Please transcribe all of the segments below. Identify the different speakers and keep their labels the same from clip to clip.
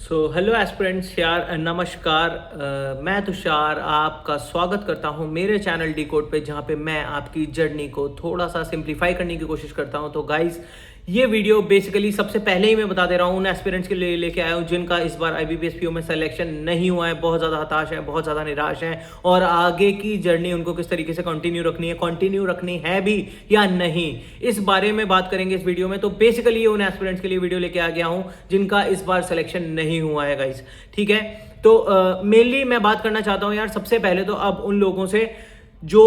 Speaker 1: Hello aspirants यार, नमस्कार। मैं तुषार आपका स्वागत करता हूं मेरे चैनल डी कोड पे, जहां पे मैं आपकी जर्नी को थोड़ा सा सिंप्लीफाई करने की कोशिश करता हूं। तो गाइस, ये वीडियो बेसिकली सबसे पहले ही मैं बता दे रहा हूं उन एस्पिरेंट्स के लिए लेके आया हूं जिनका इस बार IBPS PO में सिलेक्शन नहीं हुआ है, बहुत ज़्यादा हताश है, बहुत ज़्यादा निराश है, और आगे की जर्नी उनको किस तरीके से कंटिन्यू रखनी है भी या नहीं, इस बारे में बात करेंगे इस वीडियो में। तो बेसिकली उन एस्पिरेंट्स के लिए वीडियो लेके आ गया हूं जिनका इस बार सिलेक्शन नहीं हुआ है गाइस, ठीक है। तो मेनली मैं बात करना चाहता हूं यार, सबसे पहले तो अब उन लोगों से जो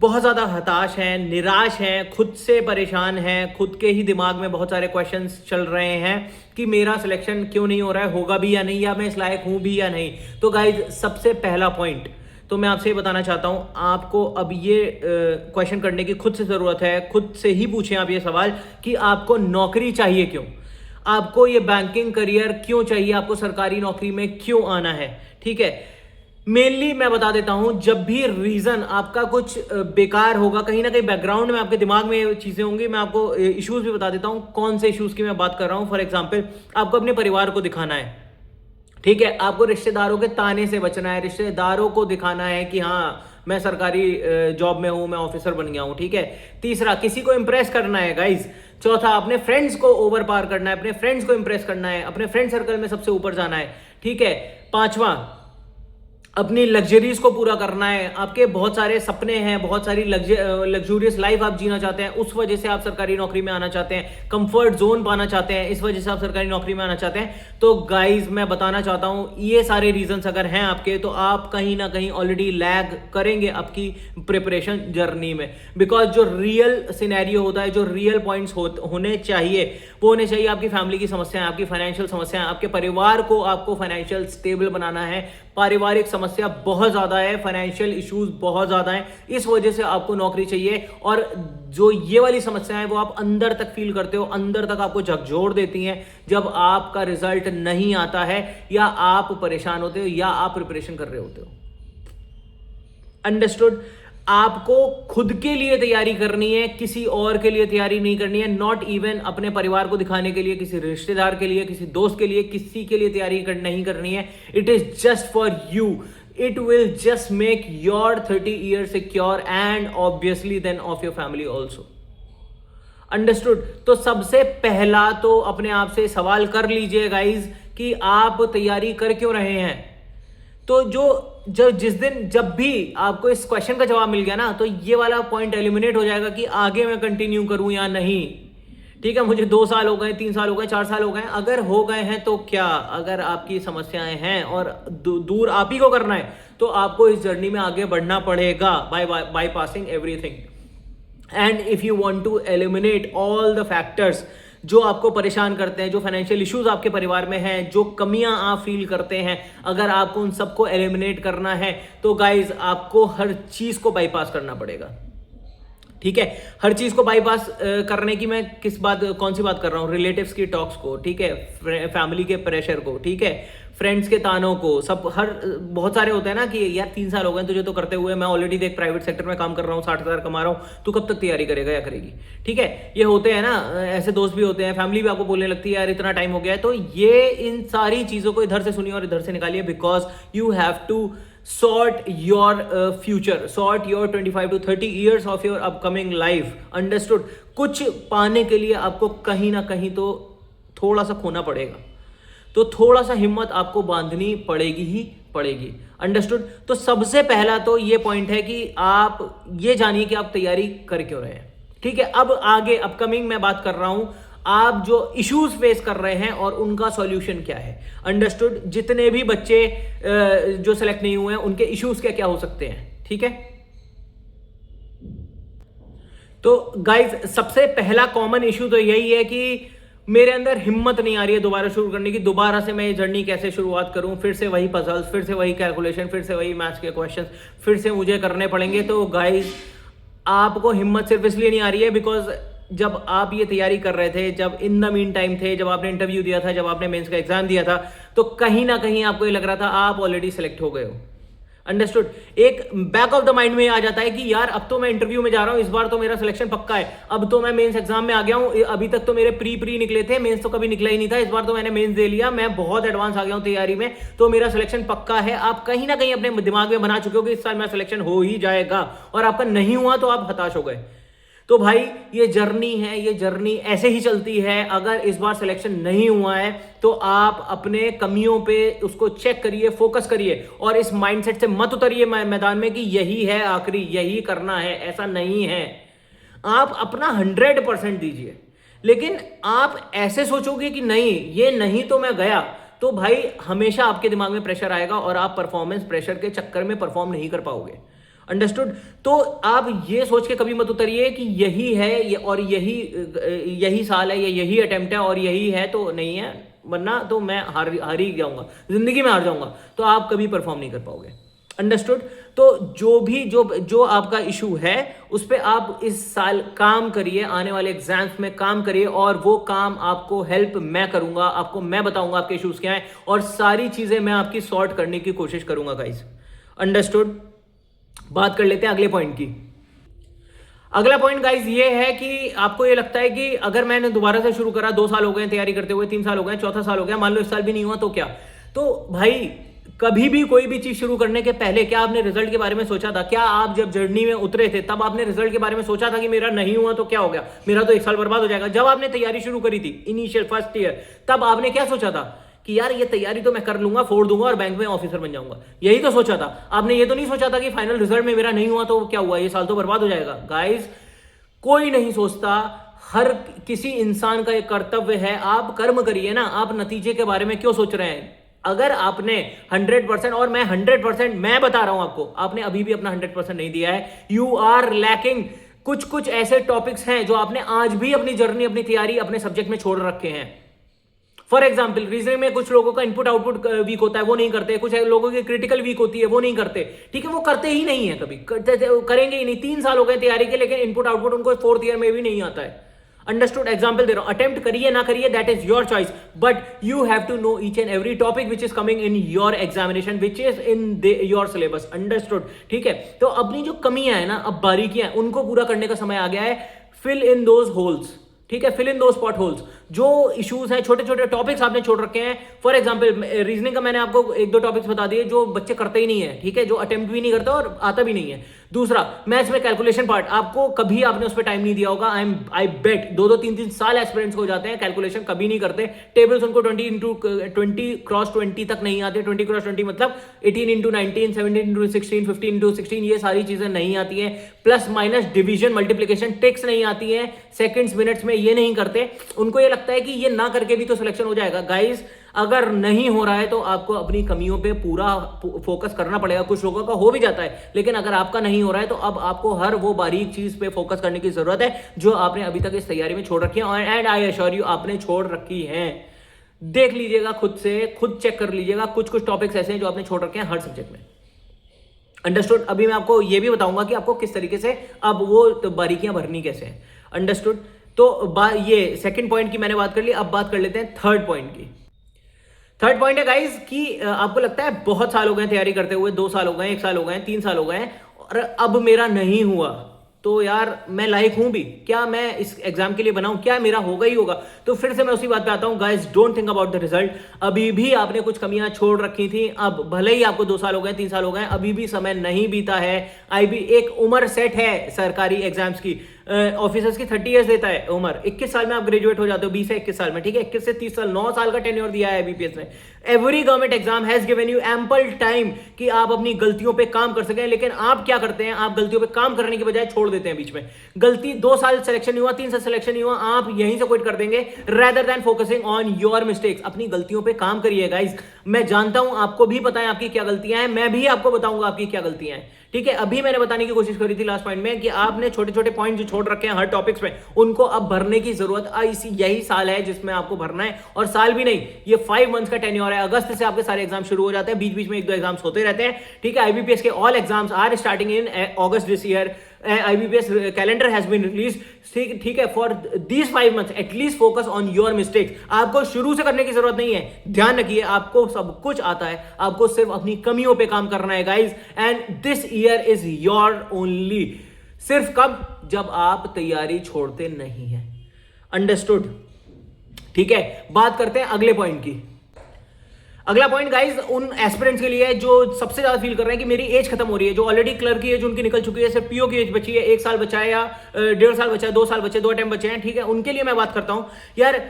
Speaker 1: बहुत ज़्यादा हताश हैं, निराश हैं, खुद से परेशान हैं, खुद के ही दिमाग में बहुत सारे क्वेश्चंस चल रहे हैं कि मेरा सिलेक्शन क्यों नहीं हो रहा है, होगा भी या नहीं, या मैं इस लायक हूं भी या नहीं। तो गाइज, सबसे पहला पॉइंट तो मैं आपसे ये बताना चाहता हूं, आपको अब ये क्वेश्चन करने की खुद से ज़रूरत है। खुद से ही पूछें आप ये सवाल कि आपको नौकरी चाहिए क्यों, आपको ये बैंकिंग करियर क्यों चाहिए, आपको सरकारी नौकरी में क्यों आना है, ठीक है। मेनली मैं बता देता हूं, जब भी रीजन आपका कुछ बेकार होगा, कहीं ना कहीं बैकग्राउंड में आपके दिमाग में चीजें होंगी। मैं आपको इश्यूज भी बता देता हूं, कौन से इश्यूज की मैं बात कर रहा हूं। फॉर एग्जांपल, आपको अपने परिवार को दिखाना है, ठीक है, आपको रिश्तेदारों के ताने से बचना है, रिश्तेदारों को दिखाना है कि हाँ मैं सरकारी जॉब में हूं, मैं ऑफिसर बन गया हूं, ठीक है। तीसरा, किसी को इंप्रेस करना है गाइज। चौथा, अपने फ्रेंड्स को ओवर पार करना है, अपने फ्रेंड्स को इंप्रेस करना है, अपने फ्रेंड सर्कल में सबसे ऊपर जाना है, ठीक है। पांचवा, अपनी लग्जरीज को पूरा करना है। आपके बहुत सारे सपने हैं, बहुत सारी लग्जूरियस लाइफ आप जीना चाहते हैं, उस वजह से आप सरकारी नौकरी में आना चाहते हैं, कंफर्ट जोन पाना चाहते हैं, इस वजह से आप सरकारी नौकरी में आना चाहते हैं। तो गाइज, मैं बताना चाहता हूं, ये सारे रीजंस अगर हैं आपके, तो आप कहीं ना कहीं ऑलरेडी लैग करेंगे आपकी प्रिपरेशन जर्नी में। बिकॉज जो रियल सिनेरियो होता है, जो रियल पॉइंट्स होने चाहिए, वो होने चाहिए आपकी फैमिली की समस्याएं, आपकी फाइनेंशियल समस्याएं, आपके परिवार को आपको फाइनेंशियल स्टेबल बनाना है। पारिवारिक समस्या बहुत ज्यादा है, फाइनेंशियल इश्यूज बहुत ज्यादा हैं, इस वजह से आपको नौकरी चाहिए। और जो ये वाली समस्याएं वो आप अंदर तक फील करते हो, अंदर तक आपको झकझोर देती हैं जब आपका रिजल्ट नहीं आता है, या आप परेशान होते हो, या आप प्रिपरेशन कर रहे होते हो। अंडरस्टूड? आपको खुद के लिए तैयारी करनी है, किसी और के लिए तैयारी नहीं करनी है। नॉट इवन अपने परिवार को दिखाने के लिए, किसी रिश्तेदार के लिए, किसी दोस्त के लिए, किसी के लिए तैयारी नहीं करनी है। It is just for you. It will just make your 30 years secure and obviously then of your family also. Understood? तो सबसे पहला तो अपने आप से सवाल कर लीजिए गाइज कि आप तैयारी कर क्यों रहे हैं। तो जब भी आपको इस क्वेश्चन का जवाब मिल गया ना, तो ये वाला पॉइंट एलिमिनेट हो जाएगा कि आगे मैं कंटिन्यू करूं या नहीं, ठीक है। मुझे 2 साल हो गए, 3 साल हो गए, 4 साल हो गए, अगर हो गए हैं तो क्या, अगर आपकी समस्याएं हैं और दूर आप ही को करना है, तो आपको इस जर्नी में आगे बढ़ना पड़ेगा by passing everything. And if you want to eliminate all the factors जो आपको परेशान करते हैं, जो फाइनेंशियल इश्यूज आपके परिवार में हैं, जो कमियां आप फील करते हैं, अगर आपको उन सबको एलिमिनेट करना है, तो गाइज आपको हर चीज को बाईपास करना पड़ेगा, ठीक है। हर चीज को बाईपास करने की मैं कौन सी बात कर रहा हूं? रिलेटिव्स की टॉक्स को, ठीक है, फैमिली के प्रेशर को, ठीक है, फ्रेंड्स के तानों को, बहुत सारे होते हैं ना कि यार 3 साल हो गए तुझे तो करते हुए, मैं ऑलरेडी देख प्राइवेट सेक्टर में काम कर रहा हूँ, 60,000 कमा रहा हूँ, तू कब तक तैयारी करेगा या करेगी, ठीक है। ये होते हैं ना, ऐसे दोस्त भी होते हैं, फैमिली भी आपको बोलने लगती है यार इतना टाइम हो गया है। तो ये इन सारी चीजों को इधर से सुनिए और इधर से निकालिए, because you have to sort your future, sort your 25 to 30 years of your upcoming life. Understood? कुछ पाने के लिए आपको कहीं ना कहीं तो थोड़ा सा खोना पड़ेगा, तो थोड़ा सा हिम्मत आपको बांधनी पड़ेगी ही पड़ेगी। अंडरस्टूड? तो सबसे पहला तो ये पॉइंट है कि आप ये जानिए कि आप तैयारी कर क्यों रहे हैं, ठीक है। अब आगे अपकमिंग मैं बात कर रहा हूं, आप जो इश्यूज फेस कर रहे हैं और उनका सॉल्यूशन क्या है। अंडरस्टूड? जितने भी बच्चे जो सेलेक्ट नहीं हुए हैं, उनके इश्यूज क्या क्या हो सकते हैं, ठीक है। तो गाइज, सबसे पहला कॉमन इश्यू तो यही है कि मेरे अंदर हिम्मत नहीं आ रही है दोबारा शुरू करने की। दोबारा से मैं ये जर्नी कैसे शुरुआत करूं, फिर से वही पजल्स, फिर से वही कैलकुलेशन, फिर से वही मैथ्स के क्वेश्चंस फिर से मुझे करने पड़ेंगे। तो गाइज, आपको हिम्मत सिर्फ इसलिए नहीं आ रही है बिकॉज जब आप ये तैयारी कर रहे थे, जब इन द मीन टाइम थे, जब आपने इंटरव्यू दिया था, जब आपने मेंस का एग्जाम दिया था, तो कहीं ना कहीं आपको ये लग रहा था आप ऑलरेडी सिलेक्ट हो गए हो। अंडरस्टूड। एक बैक ऑफ द माइंड में आ जाता है कि यार अब तो मैं इंटरव्यू में जा रहा हूं, इस बार तो मेरा सिलेक्शन पक्का है, अब तो मैं मेंस एग्जाम में आ गया हूं, अभी तक तो मेरे प्री निकले थे, मेंस तो कभी निकला ही नहीं था, इस बार तो मैंने मेंस दे लिया, मैं बहुत एडवांस आ गया हूं तैयारी में, तो मेरा सिलेक्शन पक्का है। आप कहीं ना कहीं अपने दिमाग में बना चुके हो कि इस साल मेरा सिलेक्शन हो ही जाएगा, और आपका नहीं हुआ तो आप हताश हो गए। तो भाई ये जर्नी है, ये जर्नी ऐसे ही चलती है। अगर इस बार सिलेक्शन नहीं हुआ है तो आप अपने कमियों पे उसको चेक करिए, फोकस करिए, और इस माइंडसेट से मत उतरिए मैदान में कि यही है आखिरी, यही करना है। ऐसा नहीं है। आप अपना 100% दीजिए, लेकिन आप ऐसे सोचोगे कि नहीं ये नहीं तो मैं गया, तो भाई हमेशा आपके दिमाग में प्रेशर आएगा और आप परफॉर्मेंस प्रेशर के चक्कर में परफॉर्म नहीं कर पाओगे। अंडरस्टूड। तो आप ये सोच के कभी मत उतरिए कि यही है ये, और यही साल है, यही अटेम्प्ट है, और यही है तो नहीं है, वरना तो मैं हार ही जाऊंगा, जिंदगी में हार जाऊंगा, तो आप कभी परफॉर्म नहीं कर पाओगे। अंडरस्टूड। तो जो आपका इशू है उस पर आप इस साल काम करिए, आने वाले एग्जाम्स में काम करिए, और वो काम आपको हेल्प मैं करूंगा, आपको मैं बताऊंगा आपके इश्यूज क्या हैं, और सारी चीजें मैं आपकी सॉर्ट करने की कोशिश करूंगा गाइस। अंडरस्टूड। बात कर लेते हैं अगले पॉइंट की। अगला पॉइंट गाइज ये है कि आपको ये लगता है कि अगर मैंने दोबारा से शुरू करा, 2 साल हो गए तैयारी करते हुए, 3 साल हो गए, चौथा साल हो गया, मान लो इस साल भी नहीं हुआ तो क्या। तो भाई कभी भी कोई भी चीज शुरू करने के पहले क्या आपने रिजल्ट के बारे में सोचा था? क्या आप जब जर्नी में उतरे थे तब आपने रिजल्ट के बारे में सोचा था कि मेरा नहीं हुआ तो क्या हो गया, मेरा तो 1 साल बर्बाद हो जाएगा? जब आपने तैयारी शुरू करी थी इनिशियल फर्स्ट ईयर, तब आपने क्या सोचा था कि यार ये तैयारी तो मैं कर लूंगा, फोड़ दूंगा और बैंक में ऑफिसर बन जाऊंगा? यही तो सोचा था आपने। ये तो नहीं सोचा था कि फाइनल रिजल्ट में मेरा नहीं हुआ तो क्या हुआ, ये साल तो बर्बाद हो जाएगा। गाइस कोई नहीं सोचता, हर किसी इंसान का एक कर्तव्य है। आप कर्म करिए ना, आप नतीजे के बारे में क्यों सोच रहे हैं? अगर आपने 100%, और मैं 100% मैं बता रहा हूं आपको, आपने अभी भी अपना 100% नहीं दिया है, यू आर लैकिंग। कुछ ऐसे टॉपिक्स हैं जो आपने आज भी अपनी जर्नी, अपनी तैयारी, अपने सब्जेक्ट में छोड़ रखे हैं। फॉर एग्जाम्पल रीजनिंग में कुछ लोगों का इनपुट आउटपुट वीक होता है, वो नहीं करते। कुछ लोगों की क्रिटिकल वीक होती है, वो नहीं करते। ठीक है, वो करते ही नहीं है, कभी करेंगे ही नहीं। 3 साल हो गए तैयारी के, लेकिन इनपुट आउटपुट उनको 4th ईयर में भी नहीं आता है। अंडरस्टूड। एग्जाम्पल दे रहा हूं, अटेम्प्ट करिए ना करिए that is your choice, but you have to know each and every topic which is coming in your examination, which is in your syllabus. Understood. ठीक है, तो अपनी जो कमियां है ना, अब बारीकियां, उनको पूरा करने का समय आ गया है। Fill in those holes. ठीक है, फिल इन दो स्पॉट होल्स। जो इश्यूज हैं, छोटे छोटे टॉपिक्स आपने छोड़ रखे हैं। फॉर एग्जांपल रीजनिंग का मैंने आपको 1-2 टॉपिक्स बता दिए जो बच्चे करते ही नहीं है। ठीक है, जो अटेम्प्ट भी नहीं करते और आता भी नहीं है। दूसरा, मैथ्स में कैलकुलेशन पार्ट, आपको कभी आपने उस पर टाइम नहीं दिया होगा। आई बेट 2-2, 3-3 साल एक्सपीरियंस हो जाते हैं, कैलकुलेशन कभी नहीं करते। टेबल्स उनको 20x20 तक नहीं आते। 20x20 मतलब 18x19, 17x16, 15x16, ये सारी चीजें नहीं आती है। Plus minus, division, multiplication, tax नहीं आती है। सेकंड्स मिनट्स में ये नहीं करते। उनको ये लगता है कि ये ना करके भी तो सिलेक्शन हो जाएगा। गाइस अगर नहीं हो रहा है तो आपको अपनी कमियों पे पूरा फोकस करना पड़ेगा। कुछ लोगों का हो भी जाता है, लेकिन अगर आपका नहीं हो रहा है तो अब आपको हर वो बारीक चीज पे फोकस करने की जरूरत है जो आपने अभी तक इस तैयारी में छोड़ रखी है। एंड आई एश्योर यू, आपने छोड़ रखी है। देख लीजिएगा खुद से, खुद चेक कर लीजिएगा। कुछ टॉपिक्स ऐसे हैं जो आपने छोड़ रखे हैं हर सब्जेक्ट में। अंडरस्टूड। अभी मैं आपको ये भी बताऊंगा कि आपको किस तरीके से अब वो बारीकियां भरनी कैसे हैं। अंडरस्टूड। तो ये सेकंड पॉइंट की मैंने बात कर ली। अब बात कर लेते हैं थर्ड पॉइंट की। थर्ड पॉइंट है गाइस कि आपको लगता है बहुत साल हो गए तैयारी करते हुए, 2 साल हो गए, 1 साल हो गए, 3 साल हो गए, और अब मेरा नहीं हुआ तो यार मैं लायक हूं भी क्या, मैं इस एग्जाम के लिए बनाऊं क्या, मेरा होगा ही होगा? तो फिर से मैं उसी बात पे आता हूं guys, don't think about the result. अभी भी आपने कुछ कमियां छोड़ रखी थी। अब भले ही आपको 2 साल हो गए, 3 साल हो गए, अभी भी समय नहीं बीता है। एक उम्र सेट है सरकारी एग्जाम्स की, ऑफिसर्स की 30 ईयर्स देता है उम्र। 21 साल में आप ग्रेजुएट हो जाते हो, 20 से 21 साल में। ठीक है, 21 से 30 साल, 9 साल का टेन्योर दिया है बीपीएस ने। Every government exam has given you ample time कि आप अपनी गलतियों पे काम कर सकें, लेकिन आप क्या करते हैं, आप गलतियों पे काम करने की बजाय छोड़ देते हैं बीच में। गलती 2 साल सिलेक्शन नहीं हुआ, 3 साल सिलेक्शन नहीं हुआ, आप यहीं से क्विट कर देंगे rather than focusing on your mistakes. अपनी गलतियों पे काम करिए गाइस। मैं जानता हूं आपको भी पता है आपकी क्या गलतियां हैं, मैं भी आपको बताऊंगा आपकी क्या गलतियां हैं। ठीक है, अभी मैंने बताने की कोशिश करी थी लास्ट पॉइंट में कि आपने छोटे छोटे पॉइंट जो छोड़ रखे हैं हर टॉपिक्स में, उनको अब भरने की जरूरत यही साल है जिसमें आपको भरना है। और साल भी नहीं, ये 5 मंथ्स का टेन्योर है। अगस्त से आपके सारे एग्जाम शुरू हो जाते हैं, बीच बीच में 1-2 एग्जाम्स होते रहते हैं। ठीक है, आईबीपीएस के all exams are starting in August this year. IBPS calendar has been release, ठीक है, for these 5 months at least focus on your mistakes. आपको शुरू से करने की जरूरत नहीं है, ध्यान रखिए आपको सब कुछ आता है, आपको सिर्फ अपनी कमियों पे काम करना है guys, and this year is your only. सिर्फ कब? जब आप तैयारी छोड़ते नहीं है। अंडरस्टूड? ठीक है, बात करते हैं अगले पॉइंट की। अगला पॉइंट गाइज उन एस्पिरेंट्स के लिए है जो सबसे ज्यादा फील कर रहे हैं कि मेरी एज खत्म हो रही है, जो ऑलरेडी क्लर्क की एज उनकी निकल चुकी है, सिर्फ पीओ की एज बची है, 1 साल बचा है या 1.5 साल बचा है, 2 साल बचे, 2 अटेम्प्ट बचे हैं, ठीक है, उनके लिए मैं बात करता हूं। यार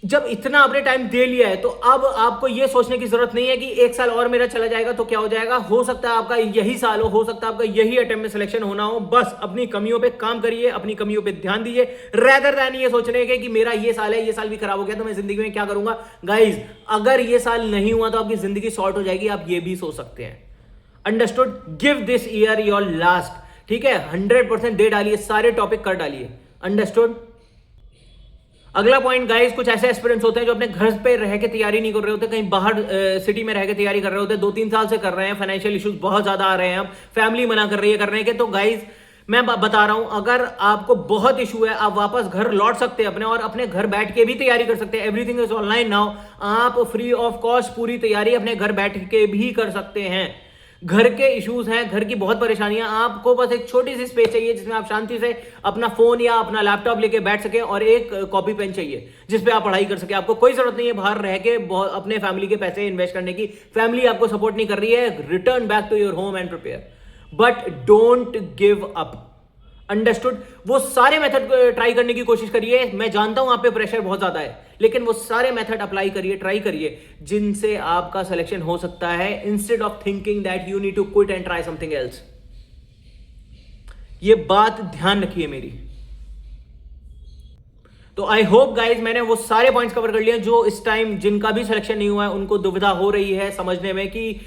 Speaker 1: जब इतना आपने टाइम दे लिया है तो अब आपको यह सोचने की जरूरत नहीं है कि 1 साल और मेरा चला जाएगा तो क्या हो जाएगा। हो सकता है आपका यही साल हो सकता है आपका यही अटेम्प्ट में सिलेक्शन होना हो। बस अपनी कमियों पे काम करिए, अपनी कमियों पे ध्यान दीजिए, रेदर देन ये सोचने के कि मेरा ये साल है, ये साल भी खराब हो गया तो मैं जिंदगी में क्या करूंगा। गाइज अगर ये साल नहीं हुआ तो आपकी जिंदगी शॉर्ट हो जाएगी, आप ये भी सोच सकते हैं। Understood? Give this year your last, ठीक है, 100% दे डालिए, सारे टॉपिक कर डालिए। अंडरस्टूड? अगला पॉइंट गाइस, कुछ ऐसे एस्पिरेंट्स होते हैं जो अपने घर पे रह के तैयारी नहीं कर रहे होते, कहीं बाहर सिटी में रह के तैयारी कर रहे होते, 2-3 साल से कर रहे हैं, फाइनेंशियल इश्यूज बहुत ज्यादा आ रहे हैं, अब फैमिली मना कर रही है करने के। तो गाइस मैं बता रहा हूं, अगर आपको बहुत इशू है आप वापस घर लौट सकते हैं अपने, और अपने घर बैठ के भी तैयारी कर सकते हैं। एवरीथिंग इज ऑनलाइन नाउ, आप फ्री ऑफ कॉस्ट पूरी तैयारी अपने घर बैठ के भी कर सकते हैं। घर के इश्यूज हैं, घर की बहुत परेशानियां, आपको बस एक छोटी सी स्पेस चाहिए जिसमें आप शांति से अपना फोन या अपना लैपटॉप लेके बैठ सके, और एक कॉपी पेन चाहिए जिसपे आप पढ़ाई कर सके। आपको कोई जरूरत नहीं है बाहर रह के अपने फैमिली के पैसे इन्वेस्ट करने की, फैमिली आपको सपोर्ट नहीं कर रही है। Return back to your home and prepare, but don't give up. Understood? वो सारे मेथड ट्राई करने की कोशिश करिए, मैं जानता हूं आप पे प्रेशर बहुत ज्यादा है, लेकिन वो सारे मेथड अप्लाई करिए, ट्राई करिए जिनसे आपका सिलेक्शन हो सकता है, instead of thinking that you need to quit and try something else. ये बात ध्यान रखिए मेरी। तो आई होप गाइज मैंने वो सारे पॉइंट्स कवर कर लिए जो इस टाइम जिनका भी सिलेक्शन नहीं हुआ है उनको दुविधा हो रही है समझने में कि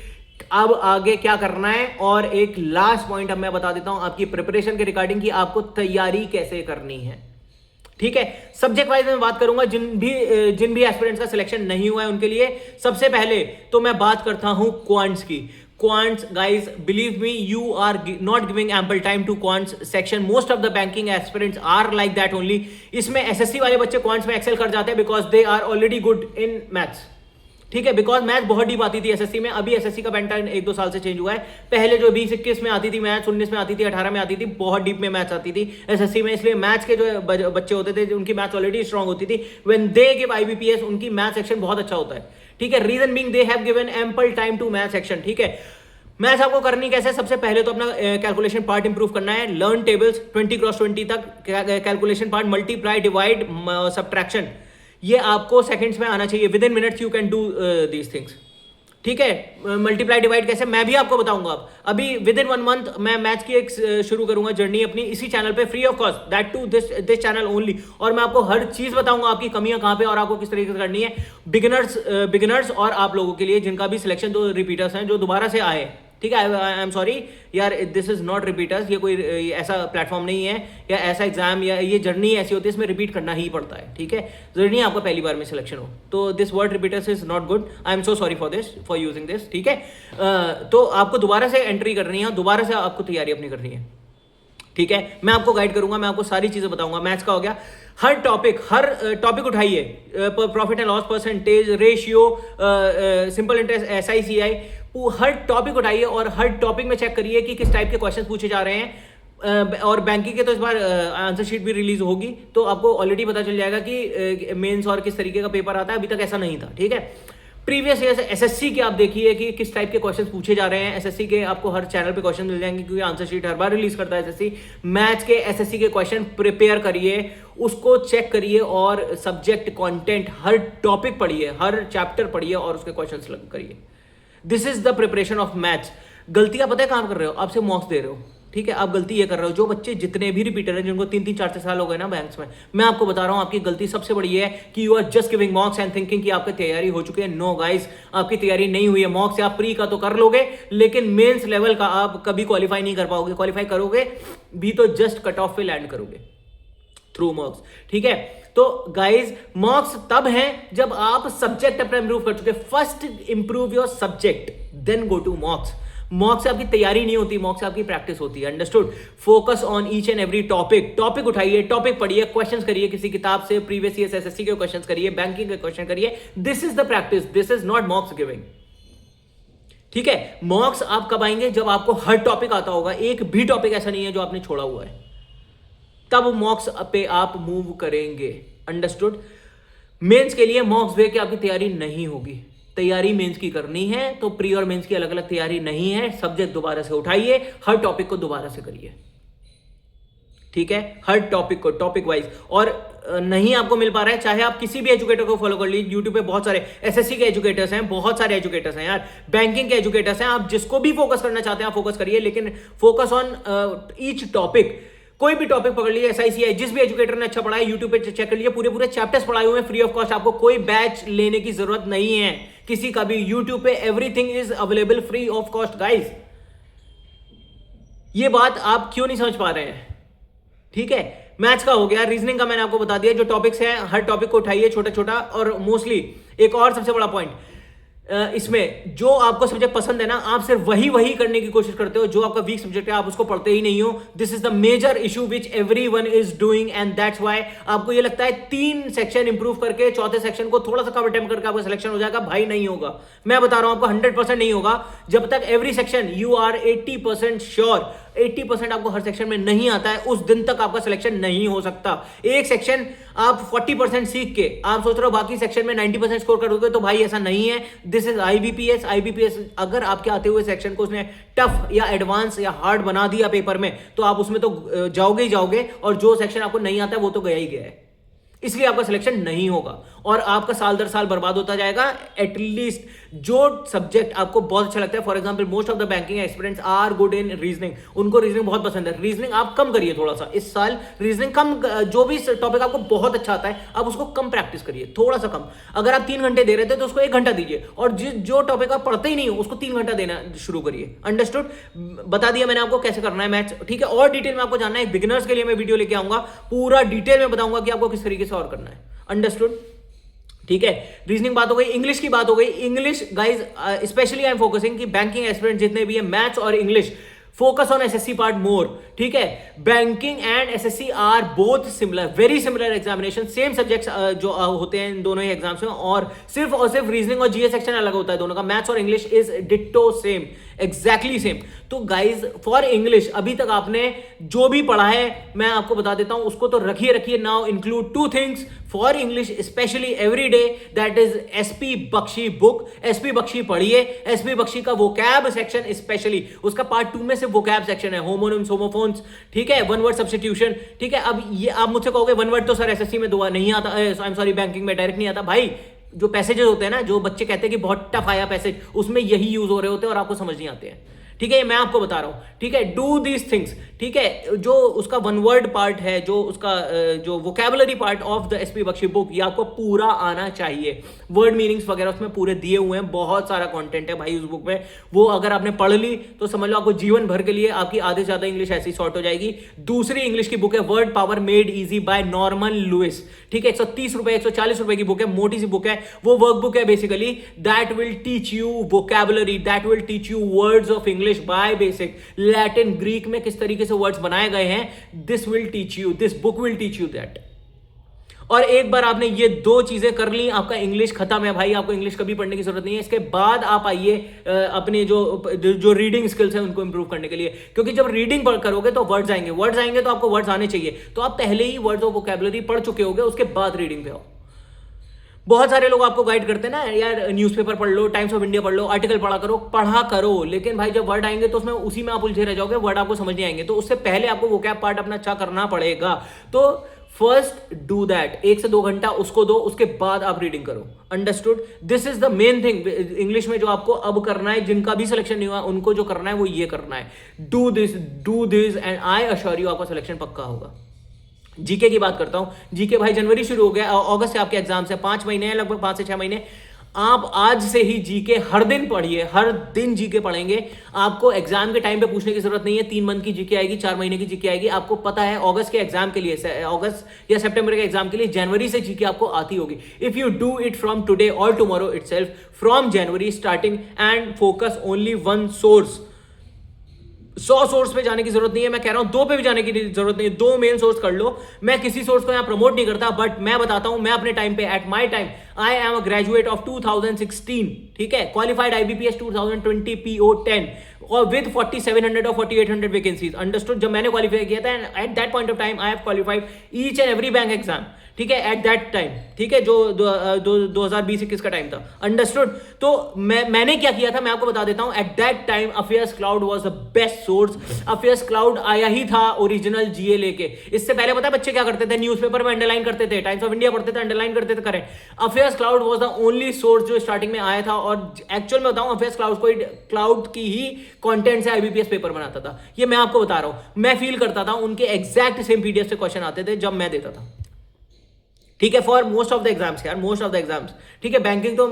Speaker 1: अब आगे क्या करना है। और एक लास्ट पॉइंट अब मैं बता देता हूं आपकी प्रिपरेशन के रिगार्डिंग कि आपको तैयारी कैसे करनी है, ठीक है। सब्जेक्ट वाइज में बात करूंगा, जिन भी एस्पिरेंट्स का सिलेक्शन नहीं हुआ है उनके लिए। सबसे पहले तो मैं बात करता हूं क्वांट्स की। Quants guys, believe me, you are not giving ample time to quants section. Most of the banking aspirants are like that only. इसमें एसएससी वाले बच्चे क्वांट्स में एक्सेल कर जाते हैं because they are already good in maths, ठीक है, because math बहुत डीप आती थी एसएससी में। अभी एसएससी का पैटर्न 1-2 साल से चेंज हुआ है। पहले जो 20-21 में आती थी मैथ्स, 19 में आती थी, 18 में आती थी, बहुत डीप में मैथ्स आती थी एसएससी में। इसलिए मैथ्स के जो बच्चे होते थे उनकी मैथ्स ऑलरेडी स्ट्रांग होती थी। व्हेन दे गिव आईबीपीएस उनकी मैथ सेक्शन बहुत अच्छा होता है, ठीक है। Reason being they have given ample time to math section, ठीक है। मैथ्स आपको करनी कैसे? सबसे पहले तो अपना कैलकुलेशन पार्ट इंप्रूव करना है। लर्न टेबल्स 20x20 तक, calculation part, multiply, divide, subtraction, ये आपको सेकंड्स में आना चाहिए। With in minutes you can do these things, ठीक है। मल्टीप्लाई डिवाइड कैसे मैं भी आपको बताऊंगा। अभी विद इन 1 मंथ मैं मैथ्स की एक शुरू करूंगा जर्नी अपनी इसी चैनल पे, free of cost, that too this channel only. और मैं आपको हर चीज बताऊंगा, आपकी कमियां कहां पे और आपको किस तरीके से करनी है। बिगिनर्स और आप लोगों के लिए जिनका भी सिलेक्शन, जो रिपीटर्स हैं, जो दोबारा से आए, ठीक है। आई एम सॉरी यार, दिस इज नॉट रिपीटर्स, ये कोई ऐसा प्लेटफॉर्म नहीं है या ऐसा एग्जाम या ये जर्नी ऐसी होती है, इसमें रिपीट करना ही पड़ता है, ठीक है। जरूरी नहीं आपका पहली बार में सिलेक्शन हो। तो this word repeaters is not good, I am so sorry for this, for using this, ठीक है। तो आपको दोबारा से एंट्री करनी है, दोबारा से आपको तैयारी अपनी करनी है, ठीक है। मैं आपको गाइड करूंगा, मैं आपको सारी चीजें बताऊंगा। मैथ्स का हो गया, हर टॉपिक उठाइए, profit and loss percentage, ratio, simple interest, SICI, her topic उठाइए और हर टॉपिक में चेक करिए कि किस टाइप के क्वेश्चन पूछे जा रहे हैं। और बैंकिंग के तो इस बार आंसर शीट भी रिलीज होगी, तो आपको ऑलरेडी पता चल जाएगा कि मेंस और किस तरीके का पेपर आता है। अभी तक ऐसा नहीं था, ठीक है। प्रीवियस ईयर एसएससी के आप देखिए कि किस टाइप के क्वेश्चंस पूछे जा रहे हैं। एसएससी के आपको हर चैनल पे क्वेश्चन मिल जाएंगे क्योंकि आंसर शीट हर बार रिलीज करता है एसएससी। मैथ्स के एसएससी के क्वेश्चन प्रिपेयर करिए, उसको चेक करिए और सब्जेक्ट कंटेंट हर टॉपिक पढ़िए, हर चैप्टर पढ़िए और उसके क्वेश्चंस करिए। This is the preparation of maths. गलतियां पता है काम कर रहे हो, आपसे मॉक्स दे रहे हो, ठीक है। आप गलती ये कर रहे हो, जो बच्चे जितने भी रिपीटर हैं जिनको 3-3, 4-4 साल हो गए ना बैंक्स में, मैं आपको बता रहा हूं आपकी गलती सबसे बड़ी है कि you are just giving mocks and thinking कि आपकी तैयारी हो चुकी है। नो गाइस, आपकी तैयारी नहीं हुई है। मॉक्स से आप प्री का तो कर लोगे, लेकिन मेंस लेवल का आप कभी क्वालिफाई नहीं कर पाओगे। क्वालिफाई करोगे भी तो जस्ट कट ऑफ पे लैंड करोगे थ्रू मॉक्स, ठीक है। तो गाइज, मॉक्स तब हैं जब आप सब्जेक्ट अपना इंप्रूव कर चुके। First improve your subject, then go to mocks. Mock से आपकी तैयारी नहीं होती, मॉक से आपकी प्रैक्टिस होती है। Understood? Focus on each and every topic. Topic उठाइए, टॉपिक पढ़िए, क्वेश्चंस करिए किसी किताब से, प्रीवियस ईयर एसएससी के क्वेश्चंस करिए, बैंकिंग के क्वेश्चन करिए। This is the practice, this is not मॉक्स giving. ठीक है? मॉक्स आप कब आएंगे? जब आपको हर टॉपिक आता होगा, एक भी टॉपिक ऐसा नहीं है जो आपने छोड़ा हुआ है, तब मॉक्स पे आप मूव करेंगे। अंडरस्टूड? मेंस के लिए मॉक्स दे के आपकी तैयारी नहीं होगी। तैयारी मेंस की करनी है तो प्री और मेंस की अलग अलग तैयारी नहीं है। सब्जेक्ट दोबारा से उठाइए, हर टॉपिक को दोबारा से करिए। ठीक है? हर टॉपिक को टॉपिक वाइज। और नहीं आपको मिल पा रहा है, चाहे आप किसी भी एजुकेटर को फॉलो कर लीजिए। यूट्यूब पे बहुत सारे एसएससी के एजुकेटर्स हैं, बहुत सारे एजुकेटर्स हैं यार, बैंकिंग के एजुकेटर्स हैं। आप जिसको भी फोकस करना चाहते हैं आप फोकस करिए, लेकिन फोकस ऑन ईच टॉपिक। कोई भी टॉपिक पकड़ लीजिए, एसआईसीआई, जिस भी एजुकेटर ने अच्छा पढ़ाया यूट्यूब पे चेक कर लीजिए, पूरे चैप्टर्स पढ़ाए हुए हैं फ्री ऑफ कॉस्ट। आपको कोई बैच लेने की जरूरत नहीं है किसी का भी। यूट्यूब पे everything is available free of cost guys. ये बात आप क्यों नहीं समझ पा रहे हैं? ठीक है? मैथ्स का हो गया, रीजनिंग का मैंने आपको बता दिया। जो टॉपिक्स हैं हर टॉपिक को उठाइए छोटा छोटा। और मोस्टली एक और सबसे बड़ा पॉइंट इसमें, जो आपको सब्जेक्ट पसंद है ना, आप सिर्फ वही करने की कोशिश करते हो। जो आपका वीक सब्जेक्ट है आप उसको पढ़ते ही नहीं हो। This is the major issue which everyone is doing, and that's why आपको ये लगता है 3 सेक्शन इंप्रूव करके चौथे सेक्शन को थोड़ा सा कम अटेम्प्ट करके आपका सिलेक्शन हो जाएगा। भाई नहीं होगा, मैं बता रहा हूं आपको 100% नहीं होगा। जब तक every section you are 80% sure, 80% आपको हर सेक्शन में नहीं आता है, उस दिन तक आपका सिलेक्शन नहीं हो सकता। एक सेक्शन आप 40% सीख के आप सोच रहे हो बाकी सेक्शन में 90% स्कोर करोगे, तो भाई ऐसा नहीं है। This is IBPS. अगर आपके आते हुए सेक्शन को उसने टफ या एडवांस या हार्ड बना दिया पेपर में, तो आप उसमें तो जाओगे ही जाओगे, और जो सेक्शन आपको नहीं आता है वो तो गया ही गया है। इसलिए आपका सिलेक्शन नहीं होगा और आपका साल दर साल बर्बाद होता जाएगा। एटलीस्ट जो सब्जेक्ट आपको बहुत अच्छा लगता है, for example most of the banking aspirants are good in reasoning, उनको रीजनिंग बहुत पसंद है। रीजनिंग आप कम करिए थोड़ा सा इस साल, रीजनिंग कम। जो भी टॉपिक आपको बहुत अच्छा आता है आप उसको कम प्रैक्टिस करिए, थोड़ा सा कम। अगर आप 3 घंटे दे रहे थे तो उसको 1 घंटा दीजिए, और जो टॉपिक आप पढ़ते ही नहीं हो उसको 3 घंटा देना शुरू करिए। अंडरस्टूड? बता दिया मैंने आपको कैसे करना है मैथ्स। ठीक है? और डिटेल में आपको जानना है, बिगिनर्स के लिए मैं वीडियो लेके आऊंगा, पूरा डिटेल में बताऊंगा कि आपको किस तरीके से और करना है। अंडरस्टूड? ठीक है? रीजनिंग बात हो गई, इंग्लिश की बात हो गई। English guys specially I am focusing कि बैंकिंग एस्पिरेंट जितने भी है, मैथ्स और English, focus on SSC part more. ठीक है? Banking and SSC are both similar, very similar examination, same subjects जो होते हैं इन दोनों ही एग्जाम्स में, और सिर्फ रीजनिंग और जीए सेक्शन अलग होता है दोनों का। मैथ्स और English is ditto same, exactly same. तो गाइज फॉर इंग्लिश अभी तक आपने जो भी पढ़ा है मैं आपको बता देता हूं, उसको तो रखिए। Now include 2 things for English specially every day, that is SP Bakshi book. SP Bakshi पढ़िए। एसपी बख्शी का वोकैब सेक्शन स्पेशली, उसका पार्ट 2 में से वोकैब सेक्शन है, होमोनिम्स, होमोफोन्स। ठीक है? 1 वर्ड सब्स्टिट्यूशन। ठीक है? अब ये आप मुझसे कहोगे 1 वर्ड तो सर एसएससी में दुआ नहीं आता, आई एम सॉरी बैंकिंग में डायरेक्ट नहीं आता। भाई जो पैसेजेस होते हैं ना, जो बच्चे कहते हैं कि बहुत टफ आया पैसेज, उसमें यही यूज हो रहे होते हैं और आपको समझ नहीं आते हैं। ठीक है? ये मैं आपको बता रहा हूं। ठीक है? Do these things. ठीक है? जो उसका 1 वर्ड पार्ट है, जो उसका जो vocabulary part of the SP Bakshi book, ये आपको पूरा आना चाहिए। वर्ड मीनिंग्स वगैरह उसमें पूरे दिए हुए हैं, बहुत सारा कंटेंट है भाई उस बुक में। वो अगर आपने पढ़ ली तो समझ लो आपको जीवन भर के लिए आपकी आधे से ज्यादा इंग्लिश ऐसी सॉर्ट हो जाएगी। दूसरी इंग्लिश की बुक है word power made easy by Norman Lewis. ठीक है? 130 रुपए 140 रुपए की बुक है, मोटी सी बुक है। वो वर्क बुक है basically, that will teach you vocabulary, that will teach you words of English by basic. Latin, Greek में किस तरीके से वर्ड्स बनाए गए हैं, this will teach you, this book will teach you that. और एक बार आपने ये 2 चीजें कर ली, आपका इंग्लिश खत्म है भाई। आपको इंग्लिश कभी पढ़ने की जरूरत नहीं है। इसके बाद आप आइए अपने जो रीडिंग स्किल्स हैं उनको इंप्रूव करने के लिए, क्योंकि जब रीडिंग करोगे तो वर्ड्स आएंगे तो आपको वर्ड्स आने चाहिए। तो आप पहले ही वर्ड्स और वोकैबुलरी पढ़ चुके होगे, उसके बाद रीडिंग पे आओ। बहुत सारे लोग आपको गाइड करते हैं ना, यार न्यूज़पेपर पढ़ लो, टाइम्स ऑफ इंडिया पढ़ लो, आर्टिकल पढ़ा करो, लेकिन भाई जब वर्ड आएंगे तो उसमें उसी में आप उलझे रह जाओगे, वर्ड आपको समझ नहीं आएंगे। तो उससे पहले आपको वोकैब पार्ट अपना अच्छा करना पड़ेगा। तो फर्स्ट डू दैट, 1 से 2 घंटा उसको दो, उसके बाद आप रीडिंग करो। Understood? This is the main thing English में जो आपको अब करना है। जिनका भी सिलेक्शन नहीं हुआ उनको जो करना है वो ये करना है, do this and I assure you आपका सिलेक्शन पक्का होगा। जीके की बात करता हूं। जीके भाई जनवरी शुरू हो गया, अगस्त से आपके एग्जाम्स है, 5 महीने हैं, लगभग 5 से 6 महीने। आप आज से ही जीके हर दिन पढ़िए, हर दिन जीके पढ़ेंगे। आपको एग्जाम के टाइम पे पूछने की जरूरत नहीं है। 3 मंथ की जीके आएगी, 4 महीने की जीके आएगी। आपको पता है अगस्त के एग्जाम के लिए, अगस्त या सितंबर के एग्जाम के लिए जनवरी से जीके आपको आती होगी। If you do it from today और tomorrow itself, from January starting, and focus only 1 source, 100 source पे जाने की जरूरत नहीं है, मैं कह रहा हूं 2 पे भी जाने की जरूरत नहीं है, 2 मेन सोर्स कर लो। मैं किसी सोर्स को यहां प्रमोट नहीं करता, बट मैं बताता हूं, मैं अपने टाइम पे, at my time, I am a graduate of 2016, ठीक है, क्वालिफाइड IBPS 2020 PO10 और विद 4700 और 4800 वैकेंसीज, अंडरस्टूड। जब मैंने क्वालिफाई किया था, at that point of time I have qualified each and every bank exam, ठीक है, एट दैट टाइम, ठीक है, जो 2020-21 का टाइम था, अंडरस्टूड। तो मैंने क्या किया था मैं आपको बता देता हूं। At that time affairs cloud was the best source. Affairs cloud आया ही था ओरिजिनल GA लेके। इससे पहले पता है बच्चे क्या करते थे, न्यूज़पेपर में अंडरलाइन करते थे, टाइम्स ऑफ इंडिया पढ़ते थे, अंडरलाइन करते थे, करें। Affairs cloud was the only source जो स्टार्टिंग में आया था, और एक्चुअल में बताऊं, अफेयर्स क्लाउड की ही कंटेंट से IBPS पेपर बनाता था। ये मैं आपको बता रहा हूं, मैं फील करता था, उनके एग्जैक्ट सेम PDF से क्वेश्चन आते थे जब मैं देता था, ठीक है, for most of the exams यार, मोस्ट ऑफ द एग्जाम्स, ठीक है। बैंकिंग तो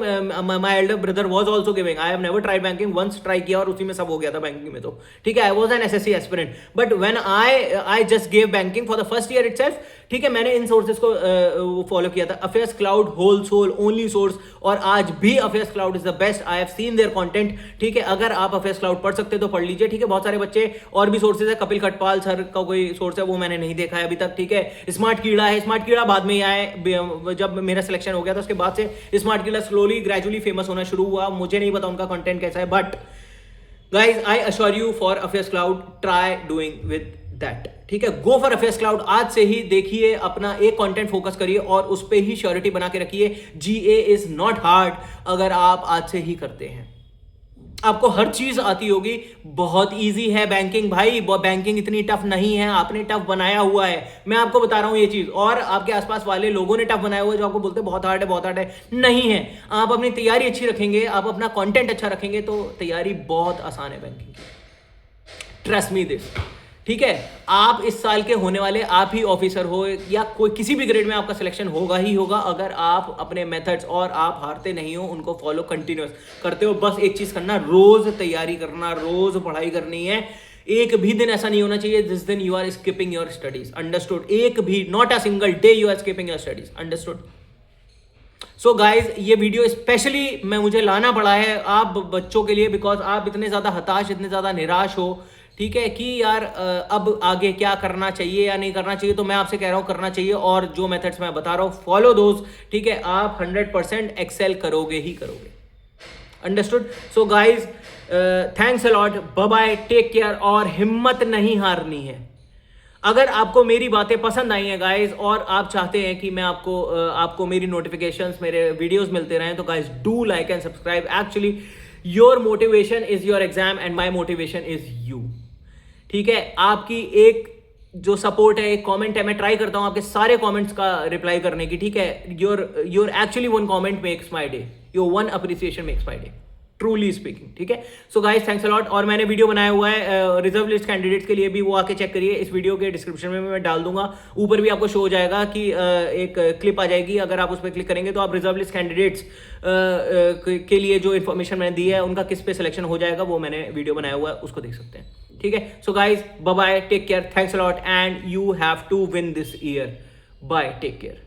Speaker 1: my elder brother was also giving, I have never tried banking, once try किया और उसी में सब हो गया था बैंकिंग में, तो ठीक है, I was an SSC aspirant, but when I just give banking for the first year itself, ठीक है, मैंने इन सोर्सेज को फॉलो किया था। Affairs Cloud whole sole only source, और आज भी Affairs Cloud is the best. I have seen their content, ठीक है। अगर आप अफेयर्स क्लाउड पढ़ सकते हो तो पढ़ लीजिए, ठीक है। बहुत सारे बच्चे और भी सोर्सेज है, कपिल खटपाल सर का कोई सोर्स है, वो मैंने नहीं देखा है अभी तक, ठीक है। स्मार्ट कीड़ा है, स्मार्ट कीड़ा बाद में ही आए, जब मेरा सिलेक्शन हो गया था उसके बाद से स्मार्ट कीड़ा स्लोली ग्रेजुअली फेमस होना शुरू हुआ। मुझे नहीं पता उनका कंटेंट कैसा है, but guys I assure you for affairs cloud, try doing with that, ठीक है। गो फॉर अफेयर्स क्लाउड, आज से ही देखिए, अपना एक कंटेंट फोकस करिए और उस पे ही श्योरिटी बना के रखिए। GA इज नॉट हार्ड, अगर आप आज से ही करते हैं, आपको हर चीज आती होगी, बहुत इजी है बैंकिंग भाई, बैंकिंग इतनी टफ नहीं है, आपने टफ बनाया हुआ है, मैं आपको बता रहा हूं ये चीज, और आपके आसपास वाले लोगों ने टफ बनाया हुआ है जो आपको बोलते हैं बहुत हार्ड है, बहुत हार्ड है, नहीं है। आप अपनी तैयारी अच्छी रखेंगे, आप अपना कंटेंट अच्छा रखेंगे, तो तैयारी बहुत आसान है बैंकिंग की, ट्रस्ट मी दिस, ठीक है। आप इस साल के होने वाले, आप ही ऑफिसर हो या कोई किसी भी ग्रेड में आपका सिलेक्शन होगा ही होगा, अगर आप अपने मेथड्स, और आप हारते नहीं हो, उनको फॉलो कंटिन्यूस करते हो। बस एक चीज करना, रोज तैयारी करना, रोज पढ़ाई करनी है। एक भी दिन ऐसा नहीं होना चाहिए जिस दिन you are skipping your studies, understood. एक भी, not a single day you are skipping your studies, understood. So guys, ये वीडियो स्पेशली मुझे लाना पड़ा है आप बच्चों के लिए, बिकॉज आप इतने ज्यादा हताश, इतने ज्यादा निराश हो, ठीक है, कि यार अब आगे क्या करना चाहिए या नहीं करना चाहिए। तो मैं आपसे कह रहा हूं करना चाहिए, और जो मेथड्स मैं बता रहा हूं फॉलो दोज, ठीक है। आप 100% एक्सेल करोगे ही करोगे, understood. So guys, thanks a lot, bye bye, take care, और हिम्मत नहीं हारनी है। अगर आपको मेरी बातें पसंद आई हैं गाइज, और आप चाहते हैं कि मैं आपको मेरी नोटिफिकेशंस, मेरे वीडियोस मिलते रहें, तो guys do like and subscribe. Actually your motivation is your exam and my motivation is you, ठीक है। आपकी एक जो सपोर्ट है, एक कमेंट है, मैं ट्राई करता हूं आपके सारे कमेंट्स का रिप्लाई करने की, ठीक है। Your actually one comment makes my day, your one appreciation makes my day, truly speaking, ठीक है। So guys, thanks a lot. और मैंने वीडियो बनाया हुआ है रिजर्व लिस्ट कैंडिडेट्स के लिए भी, वो आके चेक करिए, इस वीडियो के डिस्क्रिप्शन में मैं डाल दूंगा, ऊपर भी आपको शो हो जाएगा कि एक क्लिप आ जाएगी, अगर आप उस पर क्लिक करेंगे तो आप रिजर्व लिस्ट कैंडिडेट्स के लिए जो इन्फॉर्मेशन मैंने दी है, उनका किस पे सिलेक्शन हो जाएगा, वो मैंने वीडियो बनाया हुआ है, उसको देख सकते हैं, ठीक है। So guys, bye bye, take care, thanks a lot, and you have to win this year, bye, take care.